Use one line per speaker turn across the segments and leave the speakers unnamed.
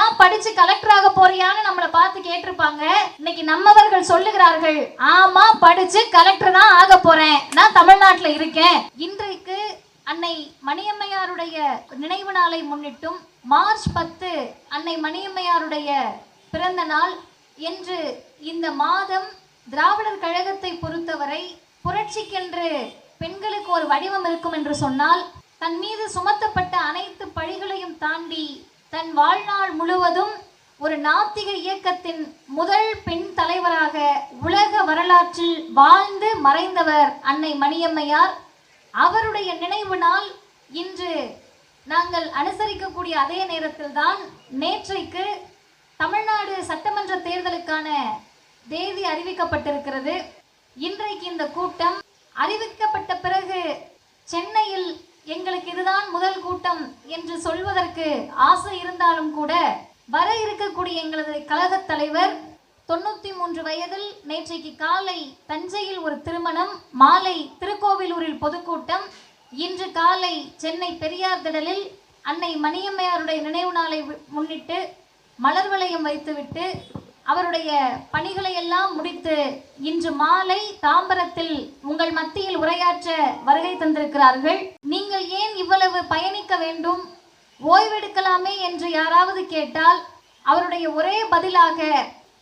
நீலாம் படிச்சு கலெக்டர் ஆக போறியான்னு நம்மளை பார்த்து கேட்டிருப்பாங்க. இன்னைக்கு நம்மவர்கள் சொல்லுகிறார்கள், ஆமா படிச்சு கலெக்டர் தான் ஆக போறேன், நான் தமிழ்நாட்டில் இருக்கேன். இன்றைக்கு அன்னை மணியம்மையாருடைய நினைவு நாளை முன்னிட்டும் மார்ச் 10 அன்னை மணியம்மையாருடைய பிறந்த நாள் என்று இந்த மாதம் திராவிடர் கழகத்தை பொறுத்தவரை புரட்சிக்கென்று பெண்களுக்கு ஒரு வடிவம் இருக்கும் என்று சொன்னால், தன் மீது சுமத்தப்பட்ட அனைத்து பழிகளையும் தாண்டி தன் வாழ்நாள் முழுவதும் ஒரு நாத்திக இயக்கத்தின் முதல் பெண் தலைவராக உலக வரலாற்றில் வாழ்ந்து மறைந்தவர் அன்னை மணியம்மையார். அவருடைய நினைவு நாள் இன்று நாங்கள் அனுசரிக்கக்கூடிய அதே நேரத்தில் தான் நேற்றைக்கு தமிழ்நாடு சட்டமன்ற தேர்தலுக்கான தேதி அறிவிக்கப்பட்டிருக்கிறது. இன்றைக்கு இந்த கூட்டம் அறிவிக்கப்பட்ட பிறகு சென்னையில் எங்களுக்கு இதுதான் முதல் கூட்டம் என்று சொல்வதற்கு ஆசை இருந்தாலும் கூட, வர இருக்கக்கூடிய எங்களது கழக தலைவர் 93 வயதில் நேற்றைக்கு காலை தஞ்சையில் ஒரு திருமணம், மாலை திருக்கோவிலூரில் பொதுக்கூட்டம், இன்று காலை சென்னை பெரியார் திடலில் அன்னை மணியம்மையாருடைய நினைவு நாளை முன்னிட்டு மலர் வளையம் வைத்துவிட்டு அவருடைய பணிகளை எல்லாம் முடித்து இன்று மாலை தாம்பரத்தில் உங்கள் மத்தியில் உரையாற்ற வருகை தந்திருக்கிறார்கள். நீங்கள் ஏன் இவ்வளவு பயணிக்க வேண்டும், ஓய்வெடுக்கலாமே என்று யாராவது கேட்டால் அவருடைய ஒரே பதிலாக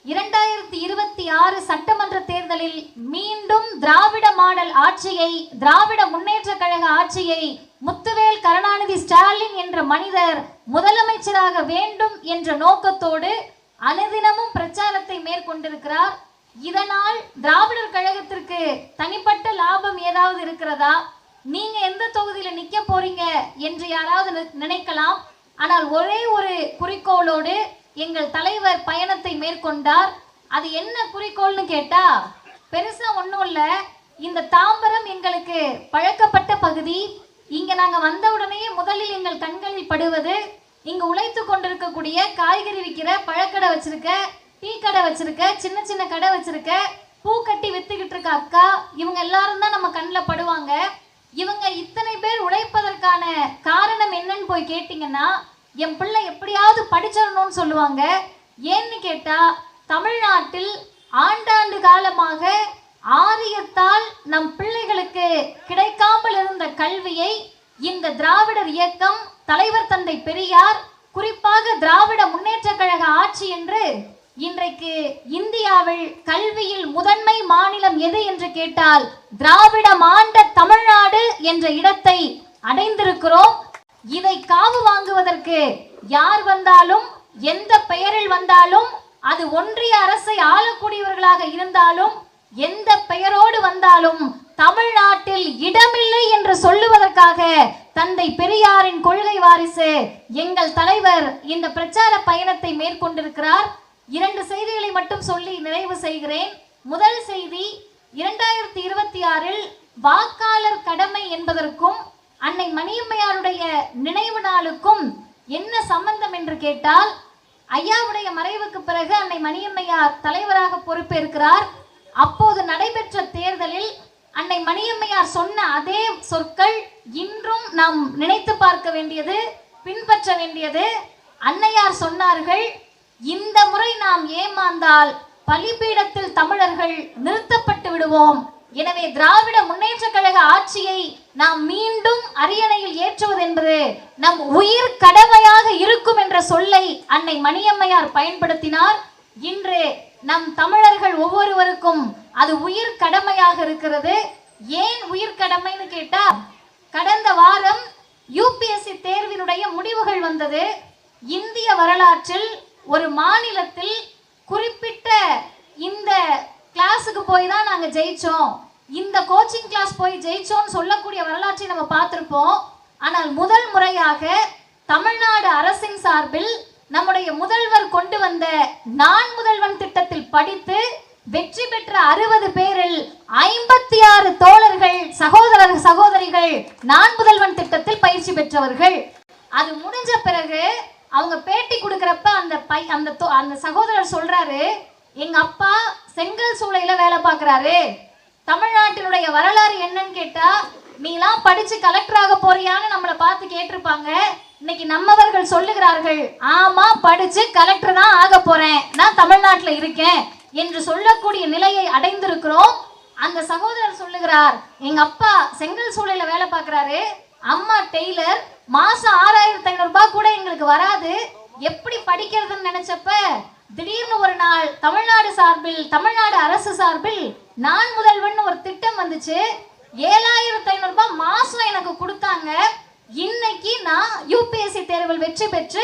2026 சட்டமன்ற தேர்தலில் மீண்டும் திராவிட மாடல் ஆட்சியை, திராவிட முன்னேற்ற கழக ஆட்சியை முத்துவேல் கருணாநிதி ஸ்டாலின் என்ற மனிதர் முதலமைச்சராக வேண்டும் என்ற நோக்கத்தோடு அனுதினமும் பிரச்சாரத்தை மேற்கொண்டிருக்கிறார். இதனால் திராவிடர் கழகத்திற்கு தனிப்பட்ட லாபம் ஏதாவது இருக்கிறதா, நீங்க எந்த தொகுதியில நிக்க போறீங்க என்று யாராவது நினைக்கலாம். ஆனால் ஒரே ஒரு குறிக்கோளோடு எங்கள் தலைவர் பயணத்தை மேற்கொண்டார். அது என்ன குறிக்கோள்னு கேட்டா, பெருசா ஒன்றும் இல்லை. இந்த தாம்பரம் எங்களுக்கு பழக்கப்பட்ட பகுதி. இங்க நாங்க வந்தவுடனே முதலில் எங்கள் கண்களில் படுவது, இங்க உழைத்து கொண்டிருக்கக்கூடிய காய்கறி விற்கிற, பழக்கடை வச்சிருக்க, டீ கடை வச்சிருக்க, சின்ன சின்ன கடை வச்சிருக்க, பூ கட்டி வித்துக்கிட்டு இருக்க அக்கா, இவங்க எல்லாரும் தான் நம்ம கண்ணில் படுவாங்க. இவங்க இத்தனை பேர் உழைப்பதற்கான காரணம் என்னன்னு போய் கேட்டீங்கன்னா, என் பிள்ளை எப்படியாவது படிச்சிடணும்னு சொல்லுவாங்க. ஏன்னு கேட்டா, தமிழ்நாட்டில் ஆண்டாண்டு காலமாக ஆரியத்தால் நம் பிள்ளைகளுக்கு கிடைக்காமல் இருந்த கல்வியை இந்த திராவிடர் இயக்கம், தலைவர் தந்தை பெரியார், குறிப்பாக திராவிட முன்னேற்ற கழக ஆட்சி என்று இன்றைக்கு இந்தியாவில் கல்வியில் முதன்மை மாநிலம் எது என்று கேட்டால் திராவிட மாண்ட தமிழ்நாடு என்ற இடத்தை அடைந்திருக்கிறோம். இதை காவு வாங்குவதற்கு யார் வந்தாலும், எந்த பெயரில் வந்தாலும், அது ஒன்றிய அரசை ஆளக்கூடியவர்களாக இருந்தாலும், எந்த பெயரோடு வந்தாலும் தமிழ்நாட்டில் இடமில்லை என்று சொல்லுவதற்காக தந்தை பெரியாரின் கொள்கை வாரிசு எங்கள் தலைவர் இந்த பிரச்சார பயணத்தை மேற்கொண்டிருக்கிறார். 2 செய்திகளை மட்டும் சொல்லி நிறைவு செய்கிறேன். முதல் செய்தி, 2026 வாக்காளர் கடமை என்பதற்கும் அன்னை மணியம்மையாருடைய நினைவு நாளுக்கும் என்ன சம்பந்தம் என்று கேட்டால், ஐயாவுடைய மறைவுக்கு பிறகு அன்னை மணியம்மையார் தலைவராக பொறுப்பேற்கிறார். அப்போது நடைபெற்ற தேர்தலில் அன்னை மணியம்மையார் சொன்ன அதே சொற்கள் இன்றும் நாம் நினைத்து பார்க்க வேண்டியது, பின்பற்ற வேண்டியது. அன்னையார் சொன்னார்கள், இந்த முறை நாம் ஏமாந்தால் பலிபீடத்தில் தமிழர்கள் நிறுத்தப்பட்டு விடுவோம். எனவே திராவிட முன்னேற்ற கழக ஆட்சியை நாம் மீண்டும் அரியணையில் ஏற்றுவது என்பது நம் உயிர் கடமையாக இருக்கும் என்ற சொல்லை அன்னை மணியம்மையார் பயன்படுத்தினார். இன்று நம் தமிழர்கள் ஒவ்வொருவருக்கும் அது உயிர் கடமையாக இருக்கிறது. ஏன் உயிர் கடமைன்னு கேட்டா, கடந்த வாரம் யூபிஎஸ்சி தேர்வினுடைய முடிவுகள் வந்தது. இந்திய வரலாற்றில் ஒரு மாநிலத்தில் குறிப்பிட்ட இந்த கிளாஸுக்கு போய் தான் நாங்கள் ஜெயிச்சோம், இந்த கோச்சிங் கிளாஸ் போய் ஜெயிச்சோம்னு சொல்லக்கூடிய வரலாற்றை நம்ம பார்த்திருப்போம். ஆனால் முதல் முறையாக தமிழ்நாடு அரசின் சார்பில் நம்முடைய முதல்வர் கொண்டு வந்த நான் முதல்வன் திட்டத்தில் படித்து வெற்றி பெற்ற 60 பேரில் 56 தோழர்கள், சகோதரிகள் நான் முதல்வன் திட்டத்தில் பயிற்சி பெற்றவர்கள். அது முடிஞ்ச பிறகு அவங்க பேட்டி கொடுக்கறப்ப அந்த சகோதரர் சொல்றாரு, எங்க அப்பா செங்கல் சூளையில வேலை பார்க்கறாரு. தமிழ்நாட்டினுடைய வரலாறு என்னன்னு கேட்டா, நீலாம் படிச்சு கலெக்டர் ஆக போறியான்னு நம்மளை பார்த்து கேட்டிருப்பாங்க. இன்னைக்கு நம்மவர்கள் சொல்லுகிறார்கள், ஆமா படிச்சு கலெக்டர் தான் ஆக போறேன், நான் தமிழ்நாட்டுல இருக்கேன் என்று சொல்லக்கூடிய நிலையை அடைந்திருக்கிறோம். அந்த சகோதரர் சொல்லுகிறார், எங்க அப்பா செங்கல் சூளையில வேலை பார்க்கிறாரு, அம்மா டெய்லர், மாசம் 6500 ரூபாய் கூட எங்களுக்கு வராது, எப்படி படிக்கிறதுன்னு நினைச்சப்ப திடீர்னு ஒரு நாள் தமிழ்நாடு சார்பில், தமிழ்நாடு அரசு சார்பில் நான் முதல்வன் ஒரு திட்டம் வந்துச்சு. 7500 ரூபாய் மாசம் எனக்கு கொடுத்தாங்க. இன்னைக்கு நான் யூபிஎஸ்சி தேர்வில் வெற்றி பெற்று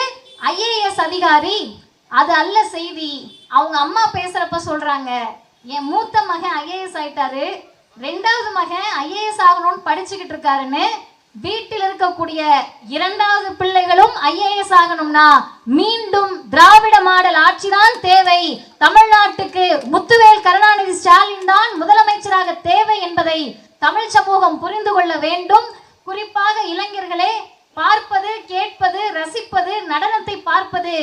ஐஏஎஸ் அதிகாரி. அது அல்ல செய்தி. அவங்க அம்மா பேசுறப்ப சொல்றாங்க, என் மூத்த மகன் ஐஏஎஸ் ஆயிட்டாரு, 2வது மகன் ஐஏஎஸ் ஆகணும்னு படிச்சுக்கிட்டு இருக்காருன்னு. வீட்டில் இருக்கக்கூடிய 2வது பிள்ளைகளும் ஐஏஎஸ் ஆகணும்னா மீண்டும் திராவிட மாடல் ஆட்சிதான் தேவை. தமிழ்நாட்டுக்கு முத்துவேல் கருணாநிதி ஸ்டாலின் தான் முதலமைச்சராக தேவை என்பதை தமிழ் சமூகம் புரிந்து கொள்ள வேண்டும். குறிப்பாக இளைஞர்களே, பார்ப்பது, கேட்பது, ரசிப்பது, நடனத்தை பார்ப்பது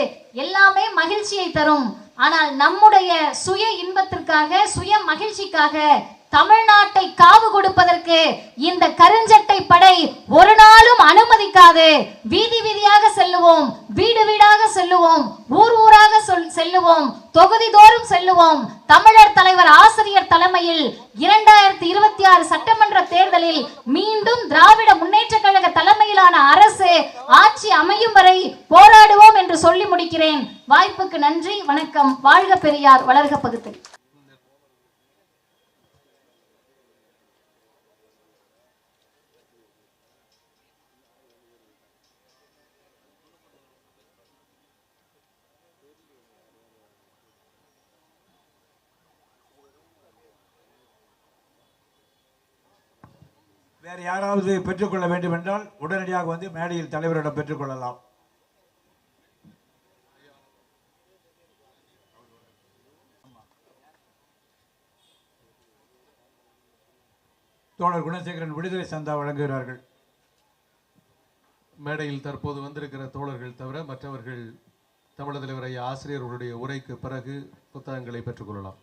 எல்லாமே மகிழ்ச்சியை தரும். ஆனால் நம்முடைய சுய இன்பத்திற்காக, சுய மகிழ்ச்சிக்காக தமிழ்நாட்டை காவு கொடுப்பதற்கு இந்த கருஞ்சட்டை படை ஒரு நாளும் அனுமதிக்காது. வீதி வீதியாக செல்லுவோம், வீடு வீடாக செல்லுவோம், ஊர் ஊராக செல்லுவோம், தொகுதி தோறும் செல்லுவோம். தமிழர் தலைவர் ஆசிரியர் தலைமையில் 2026 சட்டமன்ற தேர்தலில் மீண்டும் திராவிட முன்னேற்ற கழக தலைமையிலான அரசு ஆட்சி அமையும் வரை போராடுவோம் என்று சொல்லி முடிக்கிறேன். வாய்ப்புக்கு நன்றி, வணக்கம். வாழ்க பெரியார், வளர்க பகுத்தறிவு.
வேறு யாராவது பெற்றுக்கொள்ள வேண்டும் என்றால் உடனடியாக வந்து மேடையில் தலைவரிடம் பெற்றுக்கொள்ளலாம். தோழர் குணசேகரன் விடுதலை சந்தா வழங்குகிறார்கள்.
மேடையில் தற்போது வந்திருக்கிற தோழர்கள் தவிர மற்றவர்கள் தமிழக தலைவர் ஐயா ஆசிரியர்களுடைய உரைக்கு பிறகு புத்தகங்களை பெற்றுக்கொள்ளலாம்.